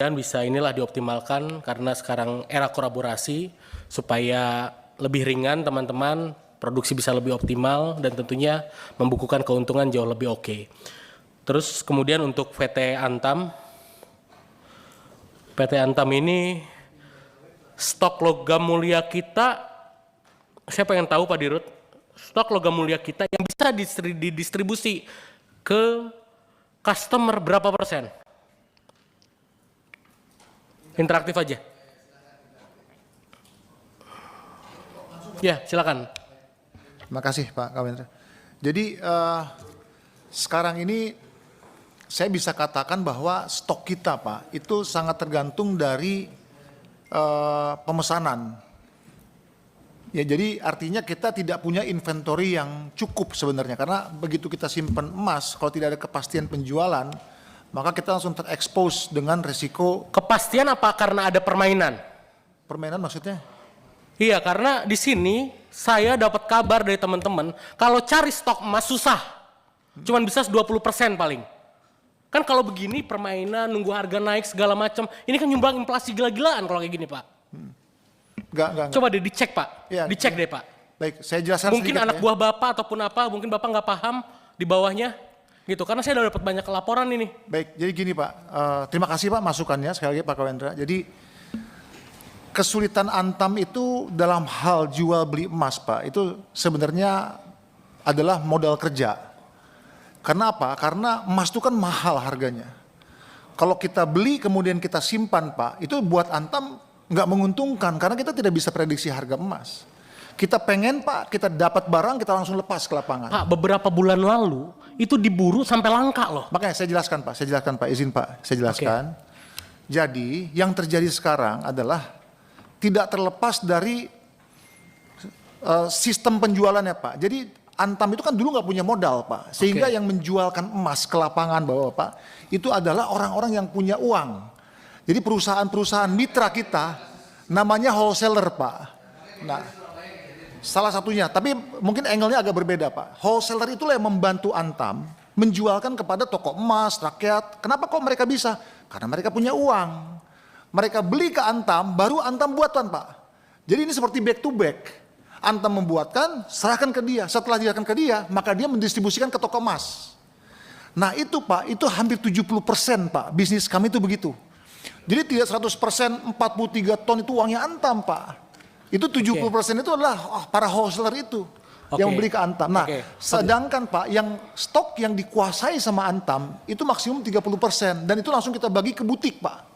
mudah-mudahan bisa inilah dioptimalkan karena sekarang era kolaborasi supaya lebih ringan teman-teman, produksi bisa lebih optimal dan tentunya membukukan keuntungan jauh lebih oke. Terus kemudian untuk PT Antam ini stok logam mulia kita, saya pengen tahu Pak Dirut, stok logam mulia kita yang bisa didistribusi ke customer berapa persen? Interaktif aja. Ya, silakan. Terima kasih Pak Kawendra. Jadi sekarang ini saya bisa katakan bahwa stok kita Pak itu sangat tergantung dari pemesanan. Ya, jadi artinya kita tidak punya inventory yang cukup sebenarnya karena begitu kita simpan emas, kalau tidak ada kepastian penjualan, maka kita langsung terekspos dengan risiko. Kepastian apa karena ada permainan? Permainan maksudnya? Iya, karena di sini saya dapat kabar dari teman-teman kalau cari stok emas susah. Cuman bisa 20% paling. Kan kalau begini permainan, nunggu harga naik segala macam, ini kan nyumbang inflasi gila-gilaan kalau kayak gini, Pak. Enggak. Coba deh dicek, Pak. Ya, dicek deh, Pak. Baik, saya jelaskan mungkin sedikit, anak buah Bapak ataupun apa, mungkin Bapak nggak paham di bawahnya. Gitu, karena saya udah dapat banyak laporan ini. Baik, jadi gini Pak, terima kasih Pak masukannya sekali lagi Pak Kawendra. Jadi kesulitan Antam itu dalam hal jual beli emas Pak, itu sebenarnya adalah modal kerja. Karena apa? Karena emas itu kan mahal harganya. Kalau kita beli kemudian kita simpan Pak, itu buat Antam nggak menguntungkan karena kita tidak bisa prediksi harga emas. Kita pengen Pak, kita dapat barang, kita langsung lepas ke lapangan. Pak, beberapa bulan lalu itu diburu sampai langka loh. Makanya saya jelaskan Pak, izin Pak, saya jelaskan. Jadi yang terjadi sekarang adalah tidak terlepas dari sistem penjualannya Pak. Jadi Antam itu kan dulu nggak punya modal Pak, sehingga yang menjualkan emas ke lapangan Bapak, itu adalah orang-orang yang punya uang. Jadi perusahaan-perusahaan mitra kita namanya wholesaler Pak. Nah, salah satunya, tapi mungkin angle-nya agak berbeda Pak. Wholesaler itulah yang membantu Antam menjualkan kepada toko emas, rakyat. Kenapa kok mereka bisa? Karena mereka punya uang. Mereka beli ke Antam, baru Antam buatkan Pak. Jadi ini seperti back to back. Antam membuatkan, serahkan ke dia. Setelah diserahkan ke dia, maka dia mendistribusikan ke toko emas. Nah itu Pak, itu hampir 70% Pak. Bisnis kami itu begitu. Jadi tidak 100% 43 ton itu uangnya Antam Pak. Itu 70% itu adalah para wholesaler itu yang membeli ke Antam. Nah, sedangkan Pak yang stok yang dikuasai sama Antam itu maksimum 30% dan itu langsung kita bagi ke butik Pak.